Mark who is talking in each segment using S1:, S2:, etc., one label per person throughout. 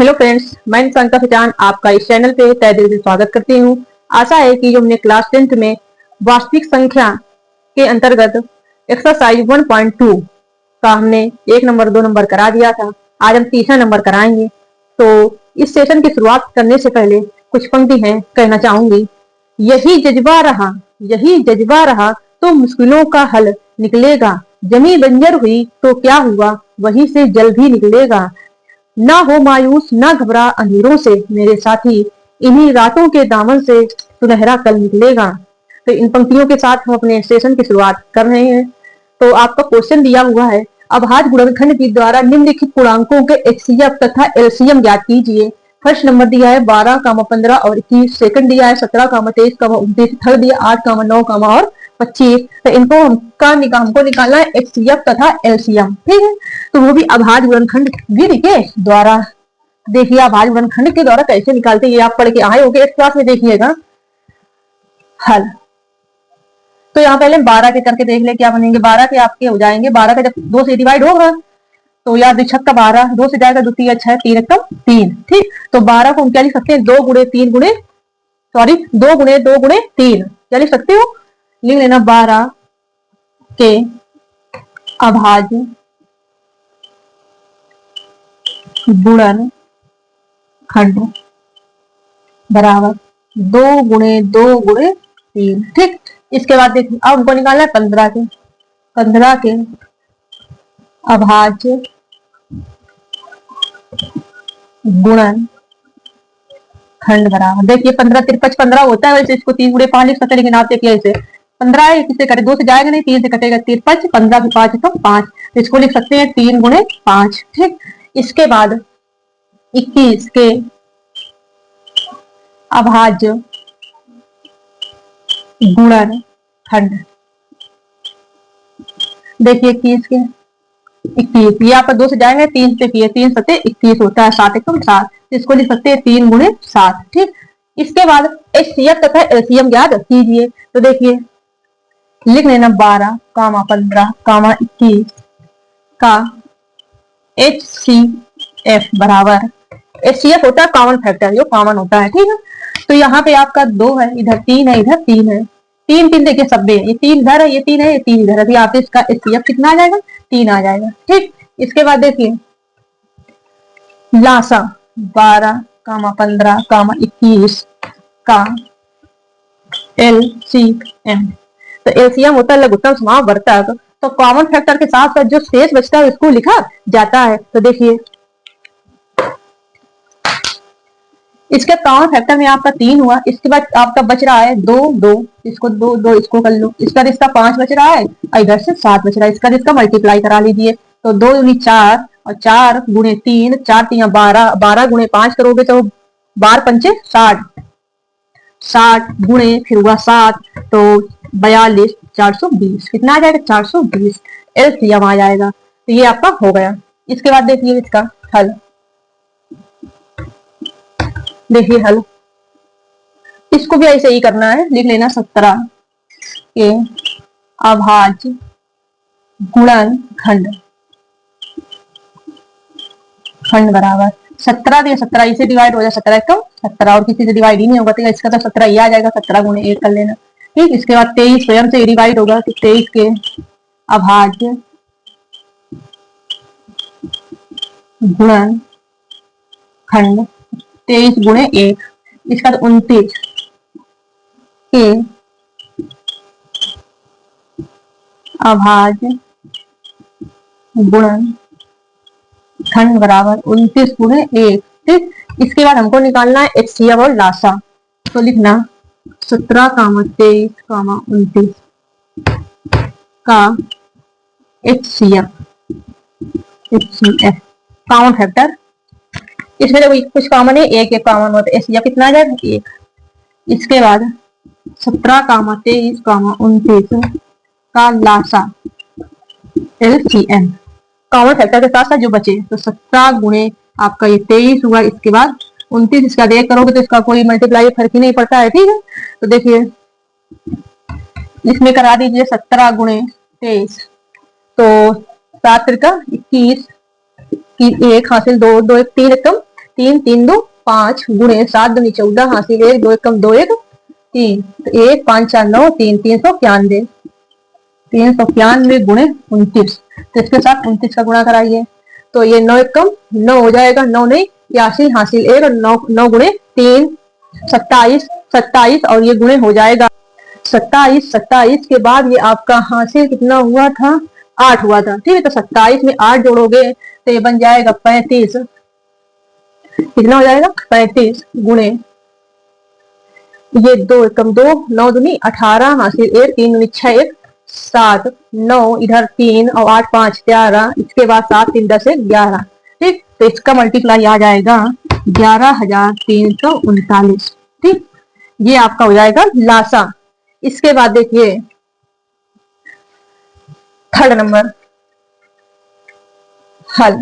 S1: Hello friends, मैं संका पहचान आपका इस चैनल पे तहे दिल से स्वागत करती हूँ। आशा है कि जो हमने क्लास 10th में वास्तविक संख्या के अंतर्गत एक्सरसाइज 1.2 का हमने 1 नंबर 2 नंबर करा दिया था। आज हम तीसरा नंबर कराएंगे। तो इस सेशन की शुरुआत करने से पहले कुछ पंक्ति हैं कहना चाहूंगी। यही जज्बा रहा तो मुश्किलों का हल निकलेगा। जमी बंजर हुई तो क्या हुआ, वहीं से जल भी निकलेगा। ना हो मायूस ना घबरा अंधेरों से मेरे साथी, इन्हीं रातों के दामन से सुनहरा कल निकलेगा। तो इन पंक्तियों के साथ हम अपने सेशन की शुरुआत कर रहे हैं। तो आपका क्वेश्चन दिया हुआ है, अभाज्य गुणनखंड के द्वारा निम्नलिखित पूर्णांकों के एचसीएफ तथा एलसीएम ज्ञात कीजिए। फर्स्ट नंबर दिया है 12, 15 और 21। सेकंड दिया है 17, 23, 29। थर्ड दिया 8, 9 और 25। तो इनको हमको निकालना है एचसीएफ तथा एलसीएम। ठीक है, तो वो भी अभाज्य गुणनखंड विधि के द्वारा। देखिए अभाज्य गुणनखंड के द्वारा कैसे निकालते हैं, ये आप पढ़ के आए होंगे इस क्लास में। देखिएगा हल। तो यहाँ पहले 12 के करके देख ले क्या बनेंगे। 12 के आपके हो जाएंगे, 12 का जब 2 से डिवाइड होगा तो यार 2 छक्का 12, 2 से जाएगा 2 3 6, 3 एकम 3। ठीक, तो 12 को हम क्या लिख सकते हैं, 2 गुणे 2 गुणे 3 क्या लिख सकते हो, लिख लेना 12 के अभाज्य गुणन खंड बराबर 2 गुणे 3। ठीक, इसके बाद देखिए अब हमको निकालना है 15 के अभाज्य गुणन खंड बराबर। देखिए 15 तिरपच 15 होता है, वैसे इसको 3 गुणे 5 लिख सकते हैं, लेकिन आप देखिए इसे 15 है, किससे कटे 2 से जाएगा नहीं, 3 से कटेगा। तिरपच 15 के 5 तो 5, इसको लिख सकते हैं 3 गुणे 5। ठीक, इसके बाद 21 के अभाज्य गुणन खंड। देखिए 21 के 21, ये आपका 2 से जाएंगे, 3 से किए, 3 सत्ते 21 होता है, 7 एकम 7। इसको लिख सकते हैं 3 गुणे 7। ठीक, इसके बाद एचसीएफ तथा एलसीएम ज्ञात कीजिए। तो देखिए लिख लेना 12, 15, 21 का एचसीएफ बराबर, एचसीएफ होता है कॉमन फैक्टर, जो कॉमन होता है। ठीक है, तो यहाँ पे आपका 2 है, इधर 3 है, इधर 3 है। 3 देखिए सब ये 3 इधर है, ये 3 है, ये 3 इधर है, अभी आप इसका एचसीएफ कितना आ जाएगा, 3 आ जाएगा। ठीक, इसके बाद देखिए लासा 12, 15, 21 का एलसीएम। तो एलसीएम होता है लघुत्तम समावर्तक। तो कॉमन फैक्टर के साथ साथ जो शेष बचता है उसको लिखा जाता है। तो देखिए इसके कॉमन फैक्टर में आपका 3 हुआ, इसके बाद आपका बच रहा है 2, इसको 2 इसको कर लो, इसका रिश्ता 5 बच रहा है, इधर से 7 बच रहा है, इसका रिश्ता मल्टीप्लाई करा लीजिए। तो 2 दूनी 4 और 4 गुणे 3, 4 3 12, 12 गुणे 5 करोगे तो 12 पंचे 60, 60 गुणे फिर हुआ 7 तो 42, 420 कितना आ जाएगा, 420 एलसीएम आ जाएगा। तो ये आपका हो गया। इसके बाद देखिए इसका हल। देखिए हल, इसको भी ऐसे ही करना है, लिख लेना 17 के अभाज्य गुणन खंड बराबर 17 दिया, 17 इसे डिवाइड हो जाए, 17 एकम 17 और किसी से डिवाइड ही नहीं होगा, तो इसका तो 17 ही आ जाएगा, 17 गुणे 1 कर लेना। ठीक, इसके बाद 23 स्वयं से डिवाइड होगा, तो 23 के अभाज्य गुणन खंड 23 गुणे 1, इसका 29 के अभाज्य गुणन खंड बराबर 29 गुणे 1। ठीक, इसके बाद हमको निकालना है एचसीएफ और लासा। तो लिखना 17, 23, 29 का एचसीएफ कॉमन फैक्टर। इसमें जब कुछ कॉमन है, एक कॉमन होता है, एचसीएफ कितना आ जाएगा, 1। इसके बाद 17, 23, 29 का लासा एलसीएम कॉमन फैक्टर के साथ साथ जो बचे, तो 17 गुणे आपका ये 23 हुआ, इसके बाद 29, इसका देख करोगे तो इसका कोई मल्टीप्लाई फर्क ही नहीं पड़ता है। ठीक है, तो देखिए इसमें करा दीजिए 17 गुणे 23, तो 7 का 21 की 1 हासिल 2, 2 1 3 एकम 3 3 2 5 गुणे 7 दूनी 14 हासिल 1 2 एकम 2 1 3 तो 1 5 4 9 3 391 391 गुणे 29 तो इसके साथ 29 का गुणा कराइए तो ये 9 एकम 9 हो जाएगा 9 नहीं 82 हासिल 1 और 9 9 गुणे 3 27 27 और ये गुणे हो जाएगा 27 27 के बाद ये आपका हासिल कितना हुआ था 8 हुआ था ठीक है। तो 27 में 8 जोड़ोगे तो ये बन जाएगा 35 कितना हो जाएगा 35 गुणे ये 2 एकम 2 9 दूनी 18 हासिल 1 3 दूनी 6 1 7 9 इधर 3 और 8 5 11 इसके बाद 7 3 10 11 ठीक। तो इसका मल्टीप्लाई आ जाएगा 11,339 ठीक। ये आपका हो जाएगा लासा। इसके बाद देखिए थर्ड नंबर हल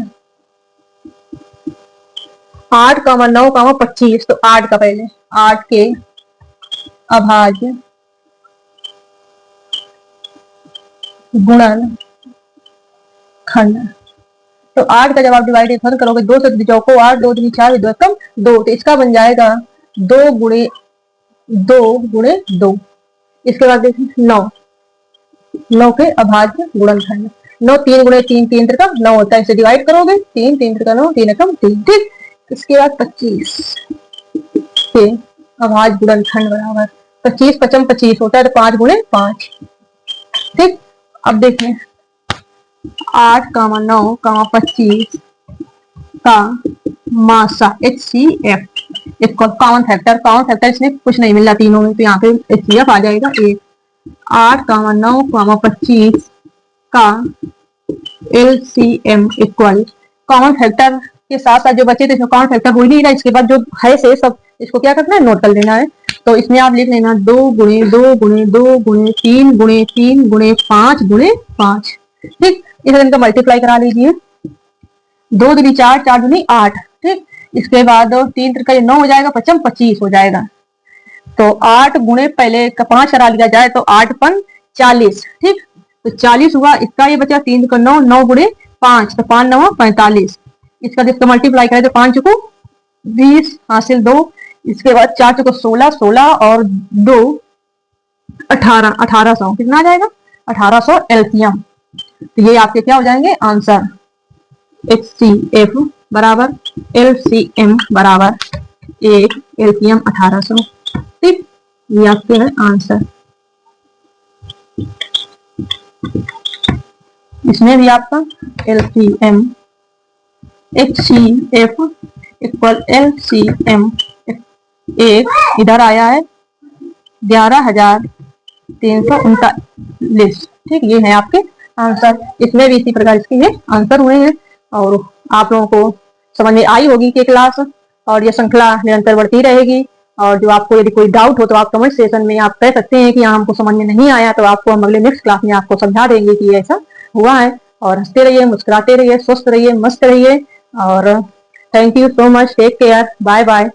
S1: 8, 9, 25 तो 8 का पहले 8 के अभाज्य गुणन खंड तो 8 का जब आप डिवाइड खंड करोगे 2 से चौको 8 2 दूनी 4 2 कम 2 तो इसका बन जाएगा 2 गुणे 2 इसके बाद देखिए 9 9 के अभाज्य गुणनखंड 9 3 गुणे 3 3 त्रिका 9 होता है इसे डिवाइड करोगे 3 3 त्रिका 9 3 एकम 3 ठीक। इसके बाद 25 के अभाज्य गुणनखंड बराबर 25 पचम 25 होता है तो 5 गुणे 5 ठीक। अब देखिए 8, 9, 25 का मासा HCF इक्वल कॉमन फैक्टर इसमें कुछ नहीं मिल रहा तीनों में तो यहाँ पे HCF आ जाएगा 1 8, 9, 25 का LCM इक्वल कॉमन फैक्टर के साथ साथ जो बचे थे कॉमन फैक्टर हो ही नहीं रहा इसके बाद जो है से सब इसको क्या करना है नोट कर लेना है। तो इसमें आप लिख लेना 2 गुणे 2 गुणे 2 गुणे 3 गुणे 3 गुणे 5 गुणे 5 ठीक। इसे इनका मल्टीप्लाई करा लीजिए 2 दूनी 4 4 दूनी 8 ठीक। इसके बाद 3 त्रिका 9 हो जाएगा 5 25 हो जाएगा तो 8 गुणे पहले का 5 करा लिया जाए तो 8 पन 40 ठीक। तो 40 हुआ इसका ये बचा 3 का 9 9 गुणे 5 तो 5 9 45 इसका जिसका मल्टीप्लाई करें तो 5 को 20 हासिल 2 इसके बाद 4 को 16 16 और 2 18 1800 कितना आ जाएगा 1800 एलसीएम। तो ये आपके क्या हो जाएंगे आंसर HCF बराबर LCM बराबर 1 LCM 1800 ठीक। ये आपके है आंसर। इसमें भी आपका LCM HCF इक्वल LCM 1 इधर आया है 11,339 ठीक। ये है आपके आंसर। इसमें भी इसी प्रकार इसके ये आंसर हुए हैं और आप लोगों को समझ में आई होगी कि क्लास और ये श्रृंखला निरंतर बढ़ती रहेगी और जो आपको यदि कोई डाउट हो तो आप कमेंट सेक्शन में आप कह सकते हैं कि यहाँ हमको समझ में नहीं आया तो आपको हम अगले नेक्स्ट क्लास में आपको समझा देंगे कि ऐसा हुआ है। और हंसते रहिए मुस्कुराते रहिए स्वस्थ रहिए मस्त रहिए और thank you so much take care bye bye.